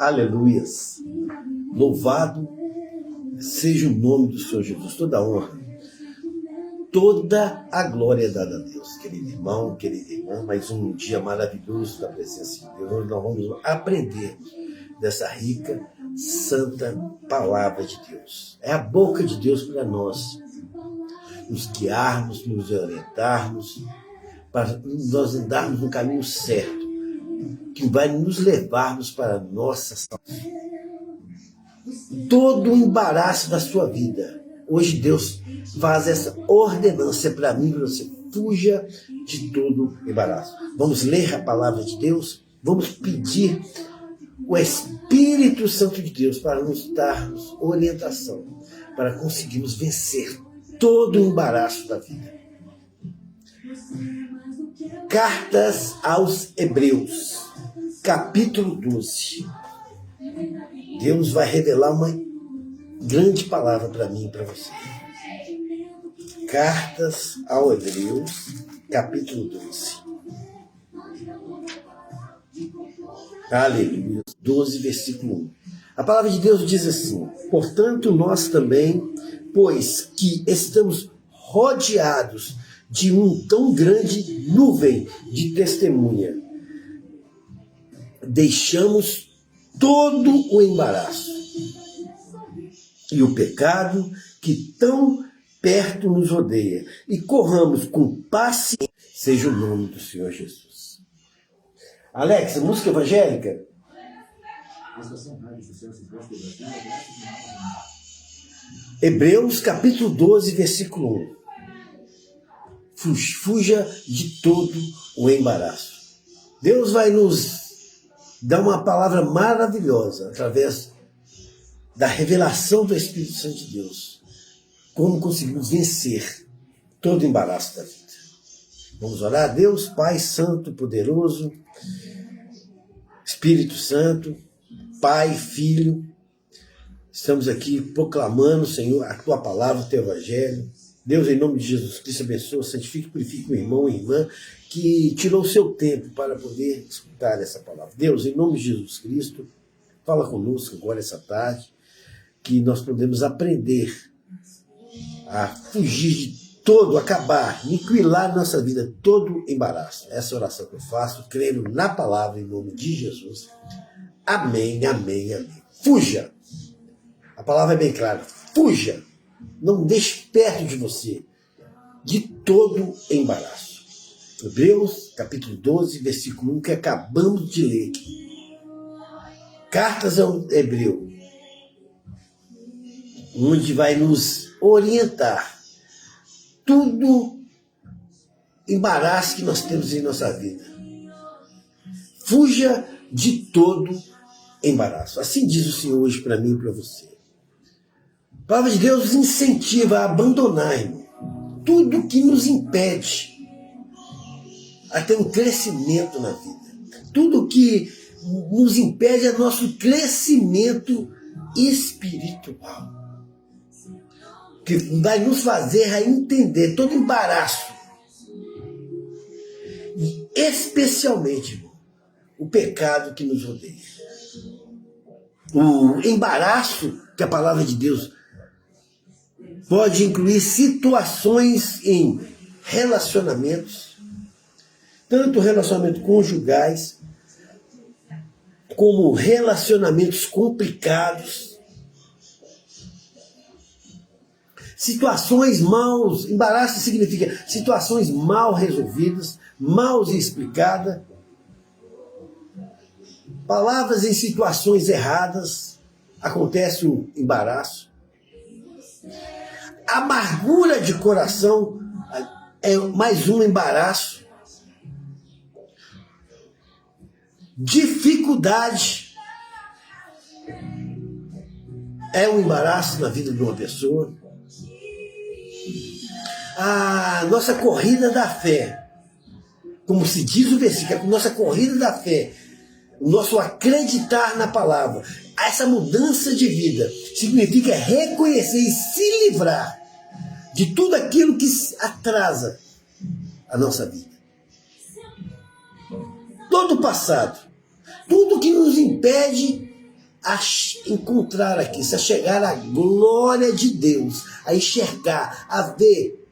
Aleluias. Louvado seja o nome do Senhor Jesus. Toda a honra, toda a glória é dada a Deus. Querido irmão, querida irmã, mais um dia maravilhoso da presença de Deus. Nós vamos aprender dessa rica, santa palavra de Deus. É a boca de Deus para nós nos guiarmos, nos orientarmos, para nós andarmos no caminho certo, que vai nos levarmos para a nossa salvação. Todo o embaraço da sua vida, hoje Deus faz essa ordenança para mim, para você. Fuja de todo embaraço. Vamos ler a palavra de Deus, vamos pedir o Espírito Santo de Deus para nos darmos orientação, para conseguirmos vencer todo o embaraço da vida. Cartas aos Hebreus, capítulo 12. Deus vai revelar uma grande palavra para mim e para você. Cartas aos Hebreus, capítulo 12. Aleluia. 12, versículo 1. A palavra de Deus diz assim: portanto, nós também, pois que estamos rodeados de um tão grande nuvem de testemunha, deixamos todo o embaraço e o pecado que tão perto nos rodeia e corramos com paciência, seja o nome do Senhor Jesus. Alex, música evangélica? Hebreus capítulo 12, versículo 1. Fuja de todo o embaraço. Deus vai nos dar uma palavra maravilhosa através da revelação do Espírito Santo de Deus. Como conseguimos vencer todo o embaraço da vida. Vamos orar? Deus, Pai Santo, poderoso, Espírito Santo, Pai, Filho, estamos aqui proclamando, Senhor, a Tua palavra, o Teu Evangelho. Deus, em nome de Jesus Cristo, abençoa, santifique e purifique o irmão e irmã que tirou o seu tempo para poder escutar essa palavra. Deus, em nome de Jesus Cristo, fala conosco agora essa tarde, que nós podemos aprender a fugir de todo, acabar, aniquilar nossa vida, todo embaraço. Essa é a oração que eu faço, crendo na palavra em nome de Jesus. Amém, amém, amém. Fuja. A palavra é bem clara. Fuja. Não deixe perto de você de todo embaraço. Hebreus, capítulo 12, versículo 1, que acabamos de ler aqui. Cartas ao Hebreu, onde vai nos orientar tudo embaraço que nós temos em nossa vida. Fuja de todo embaraço. Assim diz o Senhor hoje para mim e para você. A palavra de Deus nos incentiva a abandonar, irmão, tudo que nos impede a ter um crescimento na vida. Tudo que nos impede é nosso crescimento espiritual. Que vai nos fazer a entender todo embaraço. E especialmente, irmão, o pecado que nos rodeia. O embaraço que a palavra de Deus pode incluir situações em relacionamentos, tanto relacionamentos conjugais, como relacionamentos complicados, situações maus. Embaraço significa situações mal resolvidas, mal explicadas, palavras em situações erradas, acontece o embaraço. Amargura de coração é mais um embaraço. Dificuldade é um embaraço na vida de uma pessoa. A nossa corrida da fé, como se diz o versículo, a nossa corrida da fé, o nosso acreditar na palavra, essa mudança de vida significa reconhecer e se livrar de tudo aquilo que atrasa a nossa vida. Todo o passado, tudo que nos impede a encontrar aqui, a chegar à glória de Deus, a enxergar, a ver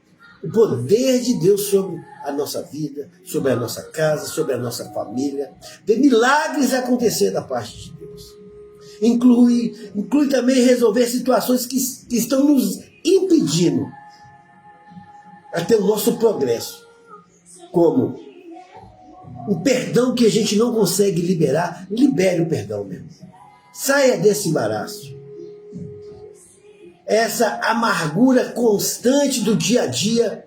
o poder de Deus sobre a nossa vida, sobre a nossa casa, sobre a nossa família, ver milagres acontecer da parte de Deus. Inclui também resolver situações que estão nos impedindo até o nosso progresso, como o perdão que a gente não consegue liberar, libere o perdão mesmo. Saia desse embaraço. Essa amargura constante do dia a dia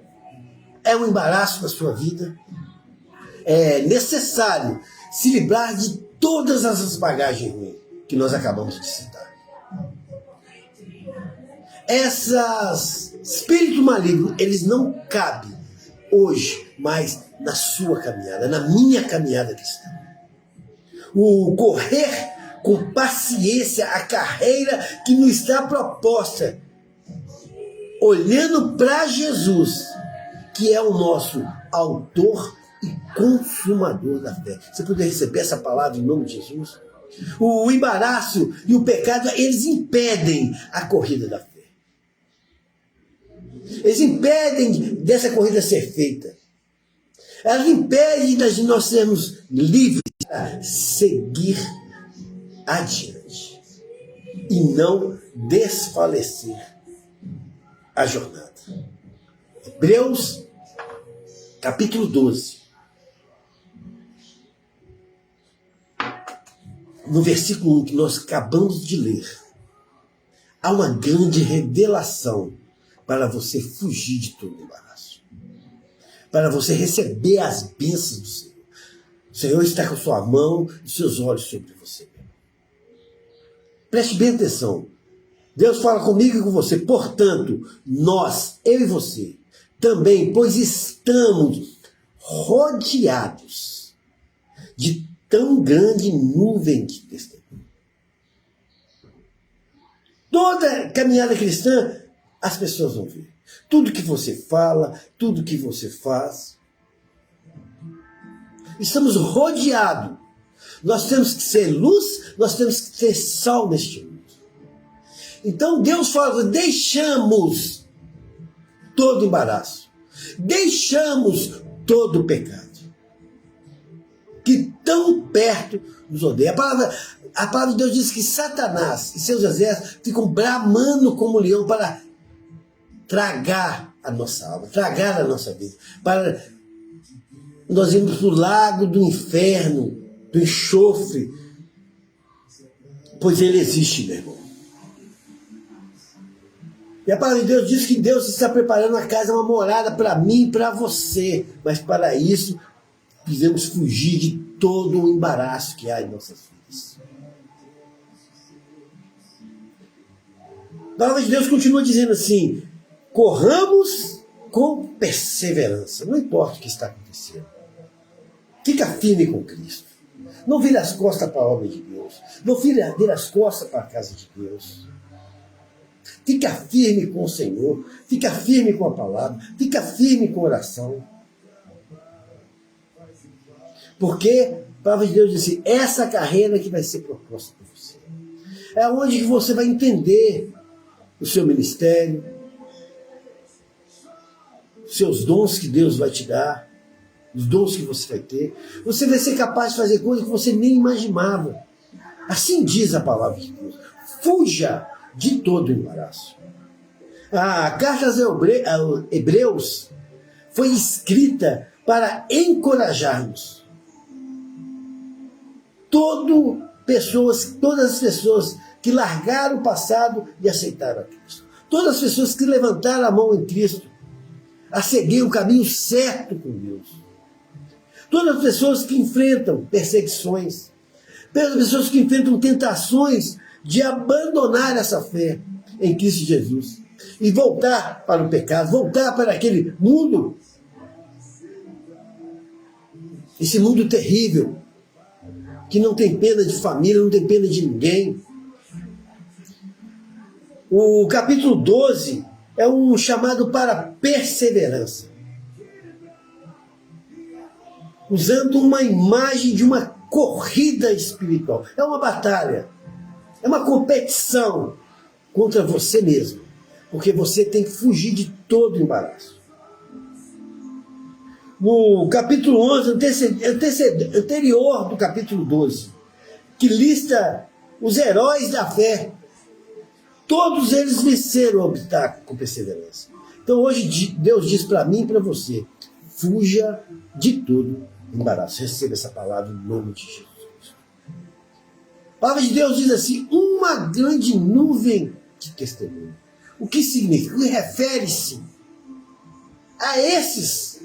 é um embaraço na sua vida. É necessário se livrar de todas essas bagagens ruins que nós acabamos de citar. Esses espíritos malignos, eles não cabem hoje mais na sua caminhada, na minha caminhada cristã. O correr com paciência a carreira que nos está proposta, olhando para Jesus, que é o nosso autor e consumador da fé. Você poder receber essa palavra em nome de Jesus? O embaraço e o pecado, eles impedem a corrida da fé. Eles impedem dessa corrida ser feita. Elas impedem de nós sermos livres para seguir adiante e não desfalecer a jornada. Hebreus, capítulo 12. No versículo 1 que nós acabamos de ler, há uma grande revelação para você fugir de todo embaraço, para você receber as bênçãos do Senhor. O Senhor está com sua mão e seus olhos sobre você. Preste bem atenção. Deus fala comigo e com você. Portanto, nós, eu e você, também, pois estamos rodeados de tão grande nuvem de testemunho. Toda caminhada cristã, as pessoas vão ver. Tudo que você fala, tudo que você faz. Estamos rodeados. Nós temos que ser luz, nós temos que ser sal neste mundo. Então Deus fala, deixamos todo embaraço. Deixamos todo pecado. Que tão perto nos odeia. A palavra de Deus diz que Satanás e seus exércitos ficam bramando como um leão para tragar a nossa alma, tragar a nossa vida. Para nós irmos para o lago do inferno, do enxofre, pois ele existe, meu irmão. E a palavra de Deus diz que Deus está preparando a casa, uma morada para mim e para você, mas para isso precisamos fugir de todo o embaraço que há em nossas vidas. A palavra de Deus continua dizendo assim, corramos com perseverança, não importa o que está acontecendo. Fica firme com Cristo. Não vire as costas para a obra de Deus. Não vire as costas para a casa de Deus. Fica firme com o Senhor. Fica firme com a palavra. Fica firme com a oração. Porque a palavra de Deus diz assim, essa carreira que vai ser proposta por você. É onde que você vai entender o seu ministério, os seus dons que Deus vai te dar, os dons que você vai ter. Você vai ser capaz de fazer coisas que você nem imaginava. Assim diz a palavra de Deus. Fuja de todo embaraço. A carta aos Hebreus foi escrita para encorajar-nos. Todas as pessoas que largaram o passado e aceitaram a Cristo. Todas as pessoas que levantaram a mão em Cristo a seguir o caminho certo com Deus. Todas as pessoas que enfrentam perseguições, todas as pessoas que enfrentam tentações de abandonar essa fé em Cristo Jesus e voltar para o pecado, voltar para aquele mundo, esse mundo terrível, que não tem pena de família, não tem pena de ninguém. O capítulo 12 é um chamado para perseverança, usando uma imagem de uma corrida espiritual. É uma batalha. É uma competição contra você mesmo, porque você tem que fugir de todo embaraço. No capítulo 11, anterior do capítulo 12, que lista os heróis da fé, todos eles venceram o obstáculo com perseverança. Então hoje Deus diz para mim e para você, fuja de todo embaraço. Receba essa palavra em nome de Jesus. A palavra de Deus diz assim, uma grande nuvem de testemunho. O que significa? O que refere-se a esses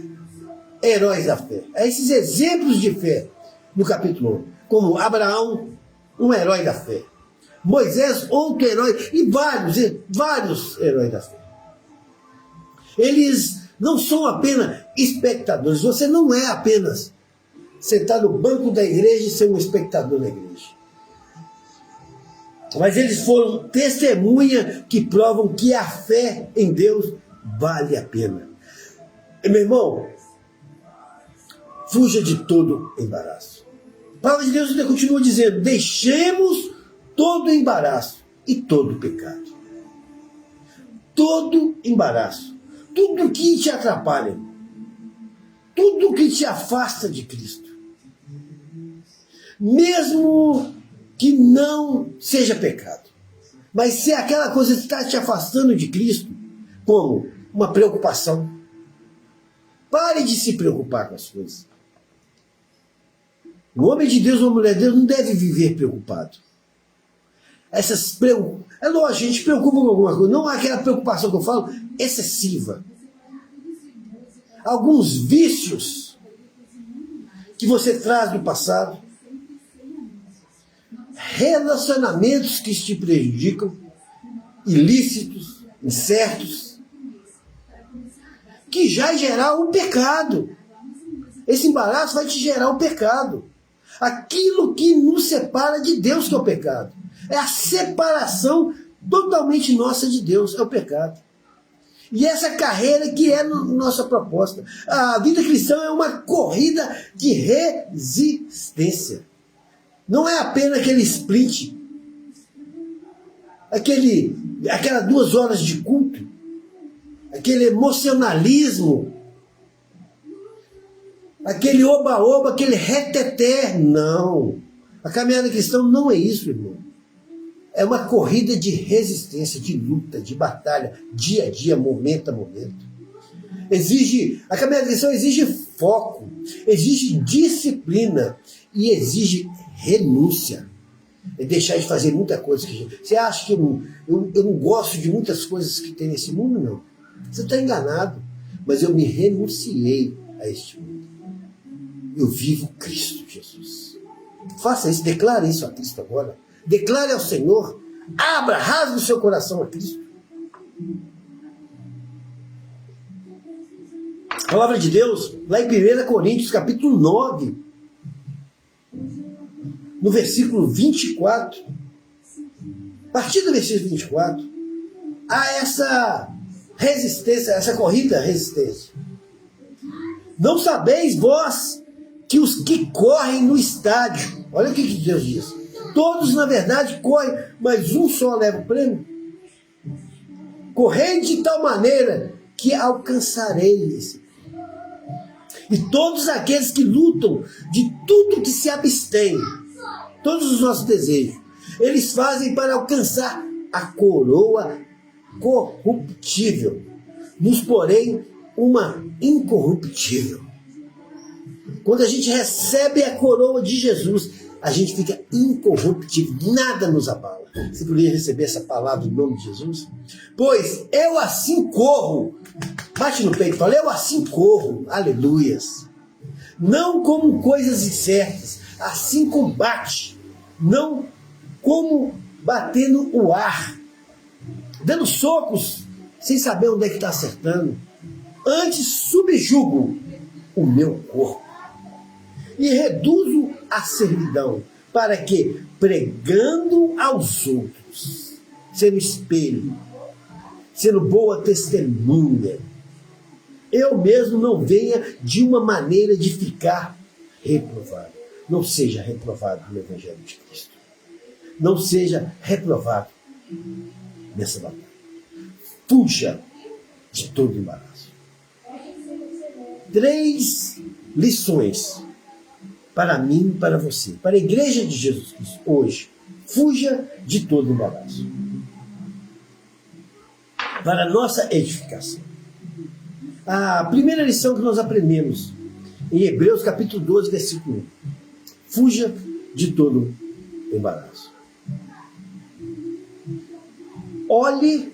heróis da fé, a esses exemplos de fé no capítulo 1, como Abraão, um herói da fé, Moisés, outro herói, e vários heróis da fé. Eles não são apenas espectadores, você não é apenas sentar no banco da igreja e ser um espectador da igreja. Mas eles foram testemunha que provam que a fé em Deus vale a pena. E, meu irmão, fuja de todo embaraço. A palavra de Deus ainda continua dizendo, deixemos todo embaraço e todo pecado. Todo embaraço. Tudo que te atrapalha. Tudo que te afasta de Cristo. Mesmo que não seja pecado. Mas se aquela coisa está te afastando de Cristo, como uma preocupação, pare de se preocupar com as coisas. Um homem de Deus, uma mulher de Deus não deve viver preocupado. É lógico, a gente se preocupa com alguma coisa, não é aquela preocupação que eu falo, excessiva. Alguns vícios que você traz do passado, relacionamentos que te prejudicam, ilícitos, incertos, que já gerar um pecado. Esse embaraço vai te gerar um pecado. Aquilo que nos separa de Deus que é o pecado. É a separação totalmente nossa de Deus, é o pecado. E essa carreira que é nossa proposta. A vida cristã é uma corrida de resistência. Não é apenas aquele sprint, aquelas 2 horas de culto, aquele emocionalismo, aquele oba-oba, aquele reteté. Não. A caminhada cristã não é isso, irmão. É uma corrida de resistência, de luta, de batalha, dia a dia, momento a momento. A caminhada cristã exige foco, exige disciplina e exige renúncia. É deixar de fazer muita coisa. Você acha que eu não gosto de muitas coisas que tem nesse mundo? Não. Você está enganado. Mas eu me renunciei a este mundo. Eu vivo Cristo Jesus. Faça isso, declare isso a Cristo agora. Declare ao Senhor, rasgue o seu coração a Cristo. A palavra de Deus, lá em 1 Coríntios, capítulo 9, no versículo 24, a partir do versículo 24, há essa resistência, essa corrida resistência. Não sabeis vós que os que correm no estádio, olha o que Deus diz, todos na verdade correm, mas um só leva o prêmio. Correi de tal maneira que alcançareis. E todos aqueles que lutam de tudo que se abstém, todos os nossos desejos, eles fazem para alcançar a coroa corruptível, nos porém uma incorruptível. Quando a gente recebe a coroa de Jesus, a gente fica incorruptível, nada nos abala. Você poderia receber essa palavra em nome de Jesus? Pois eu assim corro, bate no peito e fala, eu assim corro, aleluias. Não como coisas incertas, assim combate, não como batendo o ar, dando socos sem saber onde é que está acertando. Antes subjugo o meu corpo e reduzo a servidão, para que, pregando aos outros, sendo espelho, sendo boa testemunha, eu mesmo não venha de uma maneira de ficar reprovado. Não seja reprovado no Evangelho de Cristo. não seja reprovado nessa batalha. Fuja de todo embaraço. 3 lições para mim e para você, para a igreja de Jesus Cristo, hoje. Fuja de todo embaraço. Para a nossa edificação. A primeira lição que nós aprendemos em Hebreus capítulo 12, versículo 1. Fuja de todo embaraço. Olhe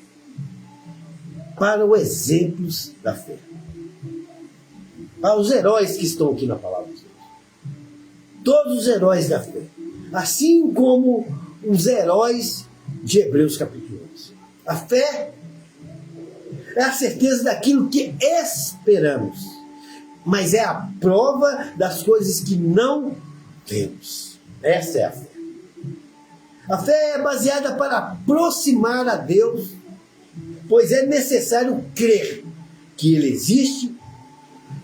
para os exemplos da fé. Para os heróis que estão aqui na palavra de Deus. Todos os heróis da fé. Assim como os heróis de Hebreus capítulo 11. A fé é a certeza daquilo que esperamos, mas é a prova das coisas que não vemos. Essa é a fé. A fé é baseada para aproximar a Deus, pois é necessário crer que Ele existe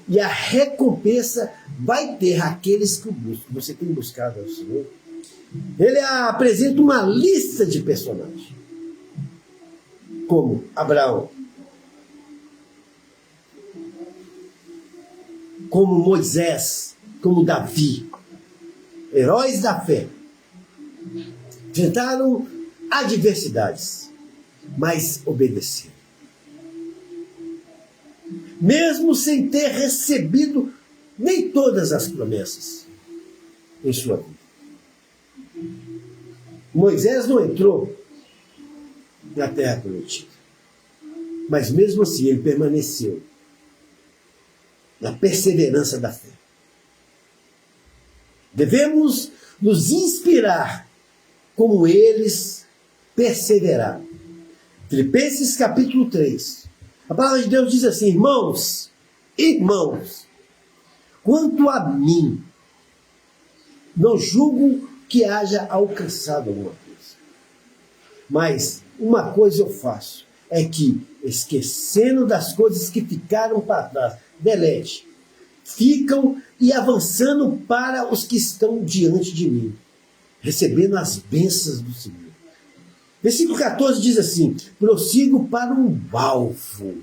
e a recompensa vai ter aqueles que o buscam. Você tem buscado ao Senhor? Ele apresenta uma lista de personagens, como Abraão, como Moisés, como Davi, heróis da fé. Enfrentaram adversidades, mas obedeceram. Mesmo sem ter recebido nem todas as promessas em sua vida. Moisés não entrou na terra prometida, mas mesmo assim ele permaneceu na perseverança da fé. Devemos nos inspirar como eles perseveraram. Filipenses capítulo 3. A palavra de Deus diz assim: irmãos, quanto a mim, não julgo que haja alcançado alguma coisa. Mas uma coisa eu faço, é que, esquecendo das coisas que ficaram para trás, delete, ficam e avançando para os que estão diante de mim, recebendo as bênçãos do Senhor. Versículo 14 diz assim: prossigo para um alvo,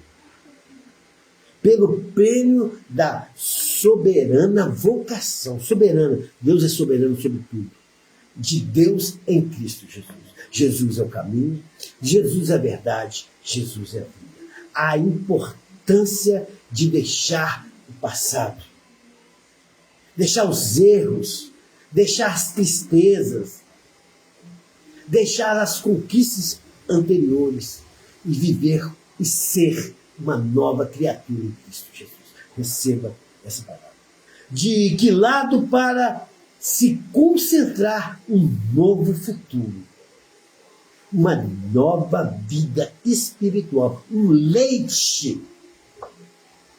pelo prêmio da soberana vocação. Soberana, Deus é soberano sobre tudo. De Deus em Cristo Jesus. Jesus é o caminho, Jesus é a verdade, Jesus é a vida. A importância de deixar o passado, deixar os erros, deixar as tristezas, deixar as conquistas anteriores e viver e ser uma nova criatura em Cristo Jesus. Receba essa palavra. De que lado para se concentrar um novo futuro, uma nova vida espiritual, um leite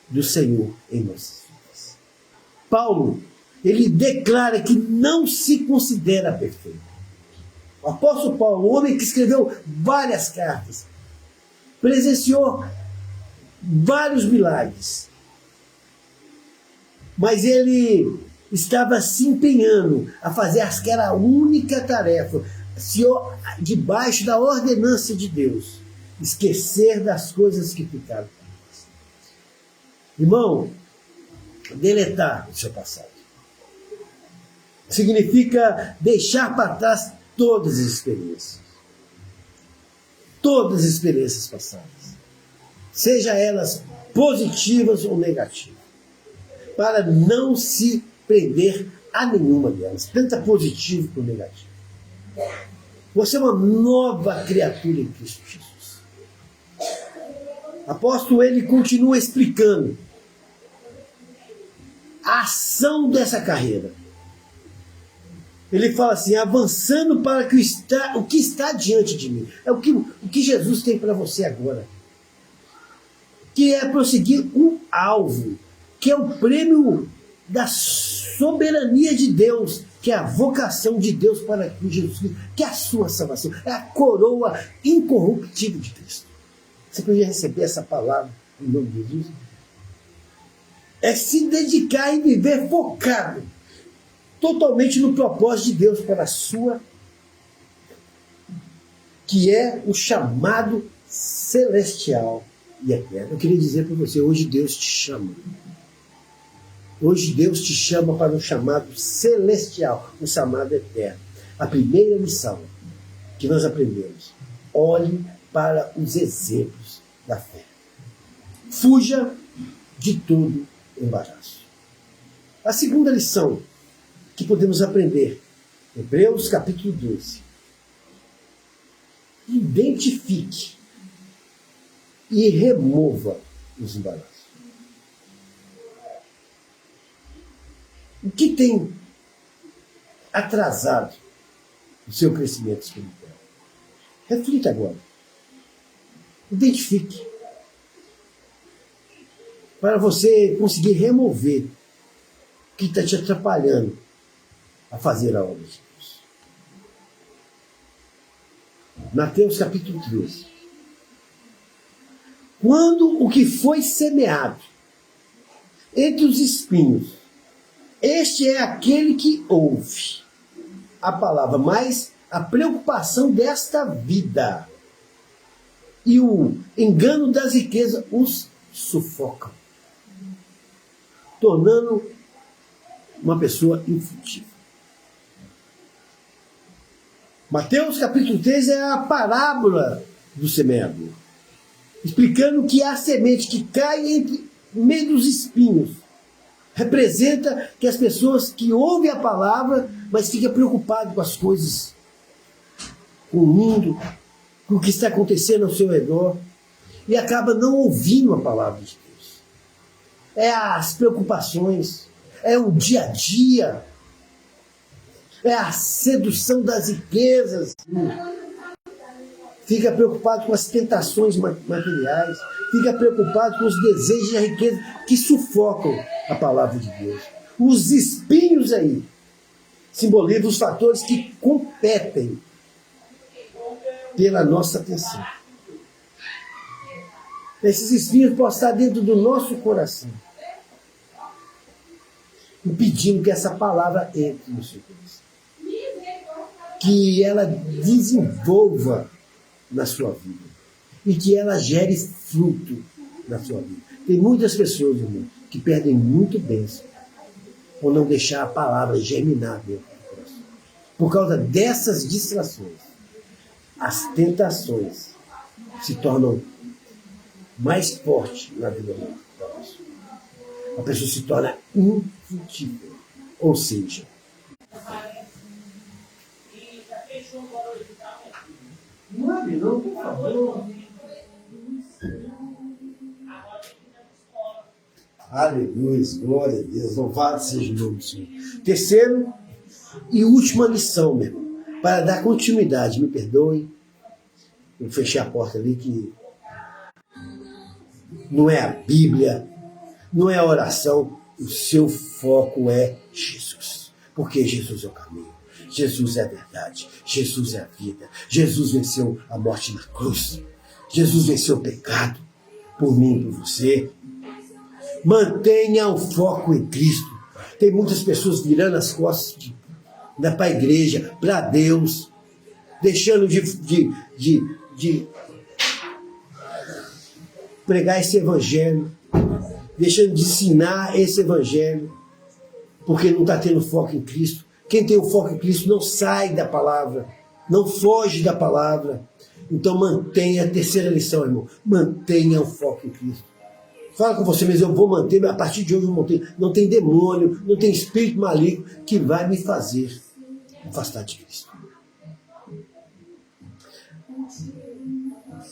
do Senhor em nossas vidas. Paulo, ele declara que não se considera perfeito. O apóstolo Paulo, o homem que escreveu várias cartas, presenciou vários milagres, mas ele estava se empenhando a fazer aquela única tarefa, debaixo da ordenança de Deus, esquecer das coisas que ficaram. Irmão, deletar o seu passado significa deixar para trás todas as experiências passadas, seja elas positivas ou negativas, para não se prender a nenhuma delas, tanto a positivo como negativo. Você é uma nova criatura em Cristo Jesus. Apóstolo, ele continua explicando a ação dessa carreira. Ele fala assim: avançando para o que está diante de mim. É o que Jesus tem para você agora. Que é prosseguir um alvo, que é o prêmio da soberania de Deus, que é a vocação de Deus para Jesus Cristo, que é a sua salvação, é a coroa incorruptível de Cristo. Você podia receber essa palavra em nome de Jesus? É se dedicar e viver focado totalmente no propósito de Deus para a sua que é o chamado celestial e eterno. Eu queria dizer para você, hoje Deus te chama. Hoje Deus te chama para um chamado celestial, um chamado eterno. A primeira lição que nós aprendemos: olhe para os exemplos da fé. Fuja de todo embaraço. A segunda lição que podemos aprender, Hebreus capítulo 12. Identifique e remova os embaraços. O que tem atrasado o seu crescimento espiritual? Reflita agora. Identifique. Para você conseguir remover o que está te atrapalhando a fazer a obra de Deus. Mateus capítulo 13. Quando o que foi semeado entre os espinhos, este é aquele que ouve a palavra, mas a preocupação desta vida e o engano das riquezas os sufocam, tornando uma pessoa infrutífera. Mateus capítulo 13 é a parábola do semeador, explicando que a semente que cai entre meio dos espinhos representa que as pessoas que ouvem a palavra, mas ficam preocupadas com as coisas, com o mundo, com o que está acontecendo ao seu redor, e acaba não ouvindo a palavra de Deus. É as preocupações, é o dia a dia, é a sedução das riquezas. Fica preocupado com as tentações materiais, fica preocupado com os desejos e a riqueza que sufocam a palavra de Deus. Os espinhos aí simbolizam os fatores que competem pela nossa atenção. Esses espinhos podem estar dentro do nosso coração, impedindo que essa palavra entre no seu coração, que ela desenvolva na sua vida e que ela gere fruto na sua vida. Tem muitas pessoas, irmão, que perdem muito bênção por não deixar a palavra germinar dentro do coração. Por causa dessas distrações, as tentações se tornam mais fortes na vida da pessoa. A pessoa se torna infrutífera, ou seja, não abre não, por favor. Aleluia, glória a Deus, louvado seja o nome do Senhor. Terceiro e última lição, meu irmão, para dar continuidade, me perdoem, eu fechei a porta ali, que não é a Bíblia, não é a oração, o seu foco é Jesus, porque Jesus é o caminho, Jesus é a verdade, Jesus é a vida, Jesus venceu a morte na cruz, Jesus venceu o pecado, por mim e por você. Mantenha o foco em Cristo. Tem muitas pessoas virando as costas para a igreja, para Deus, deixando de pregar esse evangelho, deixando de ensinar esse evangelho, porque não está tendo foco em Cristo. Quem tem o foco em Cristo não sai da palavra, não foge da palavra. Então mantenha a terceira lição, irmão. Mantenha o foco em Cristo. Fala com você mesmo, eu vou manter, a partir de hoje eu vou manter. Não tem demônio, não tem espírito maligno que vai me fazer afastar de Cristo.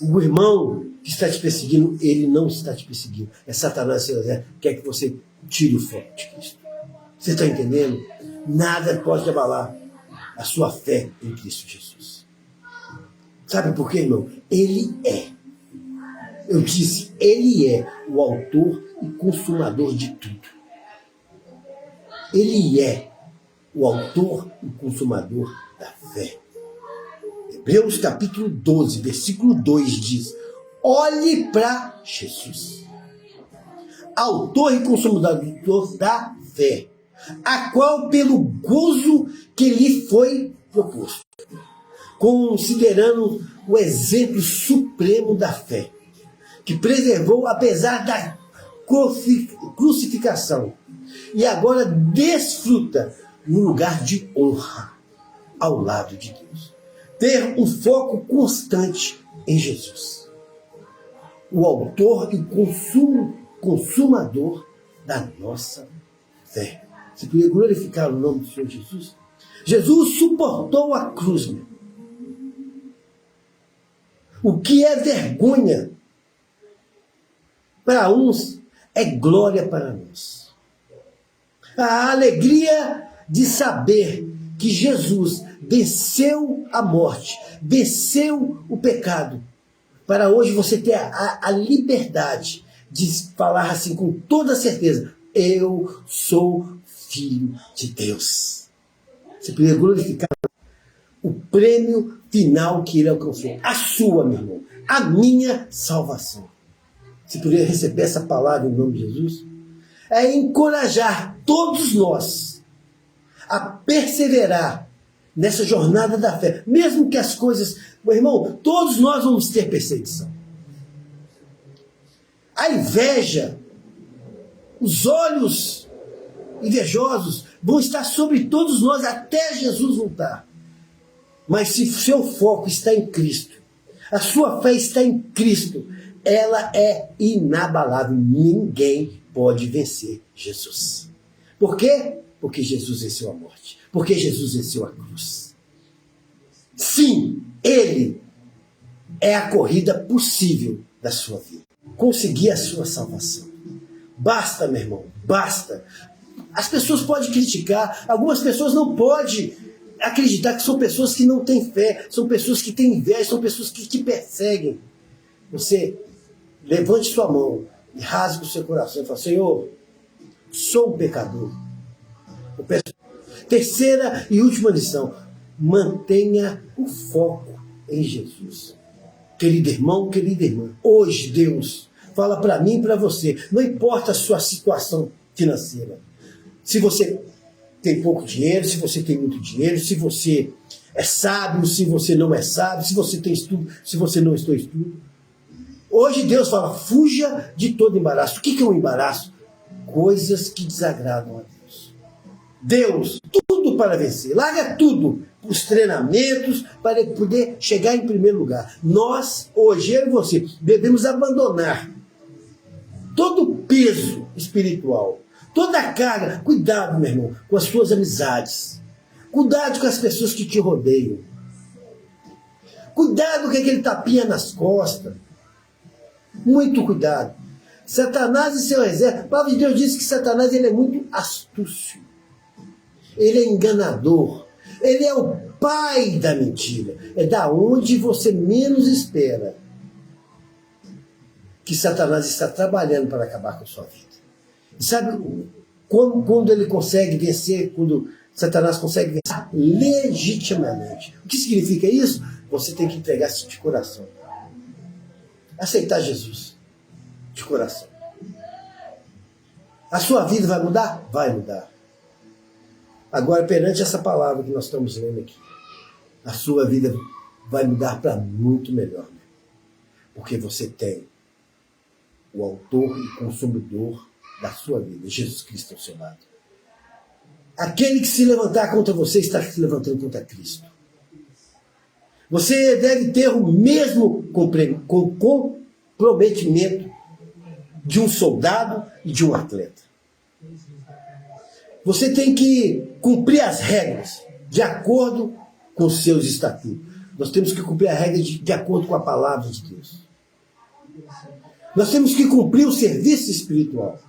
O irmão que está te perseguindo, ele não está te perseguindo. É Satanás que quer que você tire o foco de Cristo. Você está entendendo? Nada pode abalar a sua fé em Cristo Jesus. Sabe por quê, irmão? Ele é. Eu disse, ele é o autor e consumador de tudo. Ele é o autor e consumador da fé. Hebreus capítulo 12, versículo 2 diz: olhe para Jesus, autor e consumador da fé, a qual pelo gozo que lhe foi proposto, considerando o exemplo supremo da fé, que preservou apesar da crucificação, e agora desfruta no lugar de honra ao lado de Deus. Ter um foco constante em Jesus, o autor e consumador da nossa fé. Você podia glorificar o nome do Senhor Jesus? Jesus suportou a cruz, meu. O que é vergonha para uns é glória para nós. A alegria de saber que Jesus venceu a morte, venceu o pecado, para hoje você ter a liberdade de falar assim com toda certeza: eu sou filho de Deus. Você poderia glorificar o prêmio final que ele alcançou, a sua, meu irmão, a minha salvação. Você poderia receber essa palavra em nome de Jesus? É encorajar todos nós a perseverar nessa jornada da fé, mesmo que as coisas, meu irmão, todos nós vamos ter perseguição. A inveja, os olhos invejosos vão estar sobre todos nós até Jesus voltar. Mas se seu foco está em Cristo, a sua fé está em Cristo, ela é inabalável. Ninguém pode vencer Jesus. Por quê? Porque Jesus venceu a morte. Porque Jesus venceu a cruz. Sim, Ele é a corrida possível da sua vida. Conseguir a sua salvação. Basta, meu irmão, basta. As pessoas podem criticar, algumas pessoas não podem acreditar que são pessoas que não têm fé, são pessoas que têm inveja, são pessoas que te perseguem. Você levante sua mão e rasgue o seu coração e fala: Senhor, sou um pecador. Terceira e última lição: mantenha o foco em Jesus. Querido irmão, querida irmã, hoje Deus fala para mim e para você, não importa a sua situação financeira, se você tem pouco dinheiro, se você tem muito dinheiro, se você é sábio, se você não é sábio, se você tem estudo, se você não tem estudo. Hoje Deus fala: fuja de todo embaraço. O que é um embaraço? Coisas que desagradam a Deus. Deus, tudo para vencer. Larga tudo, os treinamentos, para poder chegar em primeiro lugar. Nós, hoje, eu e você, devemos abandonar todo o peso espiritual, toda a carga. Cuidado, meu irmão, com as suas amizades. Cuidado com as pessoas que te rodeiam. Cuidado com aquele tapinha nas costas. Muito cuidado. Satanás e seu exército. A palavra de Deus diz que Satanás ele é muito astúcio. Ele é enganador. Ele é o pai da mentira. É da onde você menos espera que Satanás está trabalhando para acabar com a sua vida. E sabe quando ele consegue vencer, quando Satanás consegue vencer legitimamente? O que significa isso? Você tem que entregar-se de coração. Aceitar Jesus de coração. A sua vida vai mudar? Vai mudar. Agora, perante essa palavra que nós estamos lendo aqui, a sua vida vai mudar para muito melhor. Né? Porque você tem o autor e consumidor da sua vida, Jesus Cristo ao seu lado. Aquele que se levantar contra você está se levantando contra Cristo. Você deve ter o mesmo comprometimento de um soldado e de um atleta. Você tem que cumprir as regras de acordo com os seus estatutos. Nós temos que cumprir a regra de acordo com a palavra de Deus. Nós temos que cumprir o serviço espiritual.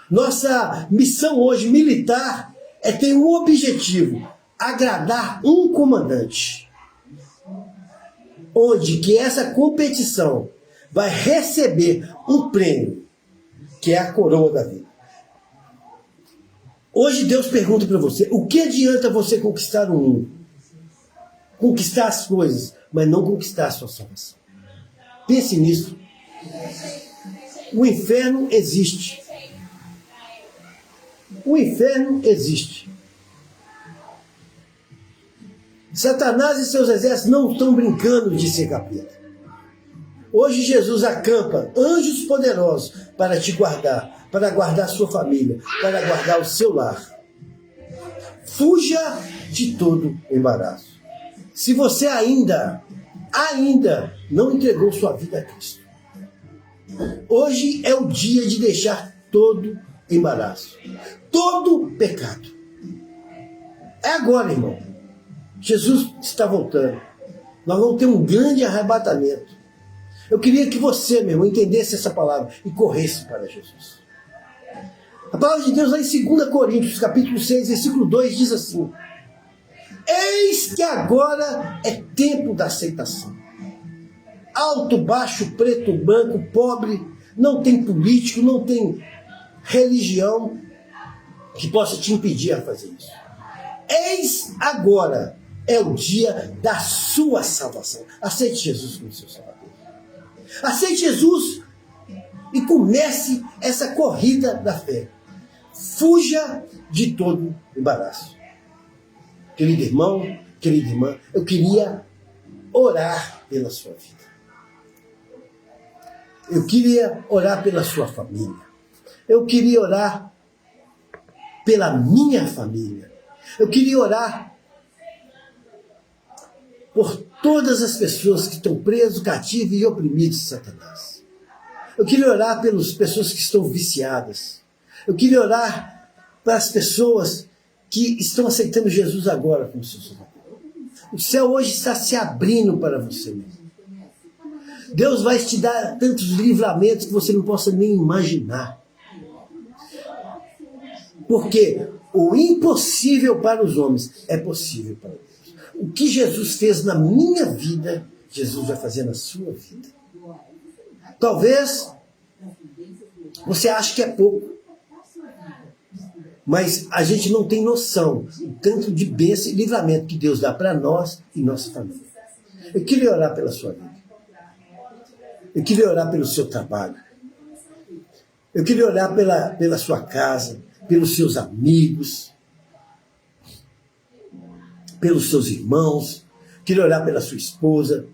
Nossa missão hoje militar é ter um objetivo: agradar um comandante. Onde que essa competição vai receber um prêmio, que é a coroa da vida. Hoje Deus pergunta para você: o que adianta você conquistar o mundo? Conquistar as coisas, mas não conquistar a sua salvação. Pense nisso. O inferno existe. O inferno existe. Satanás e seus exércitos não estão brincando de ser capeta. Hoje Jesus acampa anjos poderosos para te guardar, para guardar sua família, para guardar o seu lar. Fuja de todo embaraço. Se você ainda não entregou sua vida a Cristo, hoje é o dia de deixar todo embaraço, todo pecado. É agora, irmão. Jesus está voltando. Nós vamos ter um grande arrebatamento. Eu queria que você, meu irmão, entendesse essa palavra e corresse para Jesus. A palavra de Deus lá em 2 Coríntios, capítulo 6, versículo 2, diz assim: eis que agora é tempo da aceitação. Alto, baixo, preto, branco, pobre, não tem político, não tem religião que possa te impedir a fazer isso. Eis agora é o dia da sua salvação. Aceite Jesus como seu Salvador. Aceite Jesus e comece essa corrida da fé. Fuja de todo embaraço. Querido irmão, querida irmã, eu queria orar pela sua vida. Eu queria orar pela sua família. Eu queria orar pela minha família. Eu queria orar por todas as pessoas que estão presas, cativas e oprimidas de Satanás. Eu queria orar pelas pessoas que estão viciadas. Eu queria orar para as pessoas que estão aceitando Jesus agora como seu Salvador. O céu hoje está se abrindo para você mesmo. Deus vai te dar tantos livramentos que você não possa nem imaginar. Porque o impossível para os homens é possível para Deus. O que Jesus fez na minha vida, Jesus vai fazer na sua vida. Talvez você ache que é pouco, mas a gente não tem noção do tanto de bênção e livramento que Deus dá para nós e nossa família. Eu queria orar pela sua vida. Eu queria orar pelo seu trabalho. Eu queria orar pela sua casa, pelos seus amigos, pelos seus irmãos. Queria orar pela sua esposa,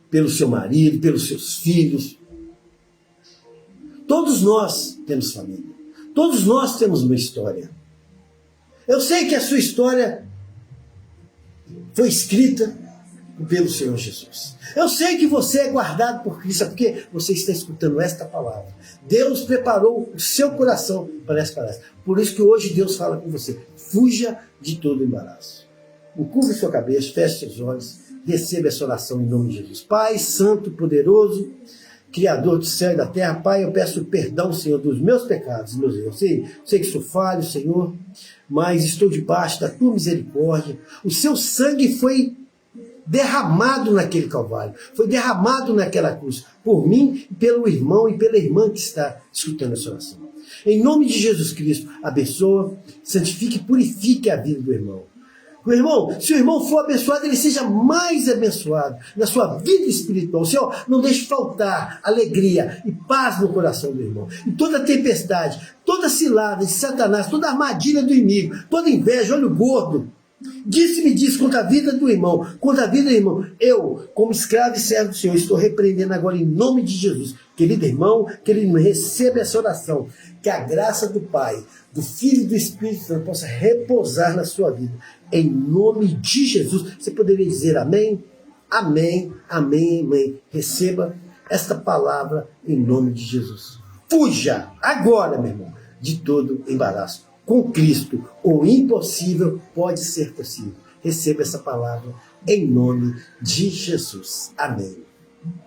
pelo seu marido, pelos seus filhos. Todos nós temos família. Todos nós temos uma história. Eu sei que a sua história foi escrita pelo Senhor Jesus. Eu sei que você é guardado por Cristo, porque você está escutando esta palavra. Deus preparou o seu coração para essa palavra. Por isso que hoje Deus fala com você. Fuja de todo embaraço. Encurve sua cabeça, feche seus olhos, receba essa oração em nome de Jesus. Pai Santo, poderoso, Criador do céu e da terra, Pai, eu peço perdão, Senhor, dos meus pecados, meus erros. Sei que sou falho, Senhor, mas estou debaixo da tua misericórdia. O seu sangue foi derramado naquele Calvário, foi derramado naquela cruz, por mim, pelo irmão e pela irmã que está escutando essa oração. Em nome de Jesus Cristo, abençoa, santifique e purifique a vida do irmão. Meu irmão, se o irmão for abençoado, ele seja mais abençoado na sua vida espiritual. Senhor, não deixe faltar alegria e paz no coração do irmão. E toda tempestade, toda cilada de Satanás, toda armadilha do inimigo, toda inveja, olho gordo, disse-me diz contra a vida do irmão, contra a vida do irmão. Eu, como escravo e servo do Senhor, estou repreendendo agora em nome de Jesus. Querido irmão, receba essa oração. Que a graça do Pai, do Filho e do Espírito Santo possa repousar na sua vida. Em nome de Jesus. Você poderia dizer amém? Amém, amém, amém. Receba esta palavra em nome de Jesus. Fuja agora, meu irmão, de todo embaraço. Com Cristo, o impossível pode ser possível. Receba essa palavra em nome de Jesus. Amém.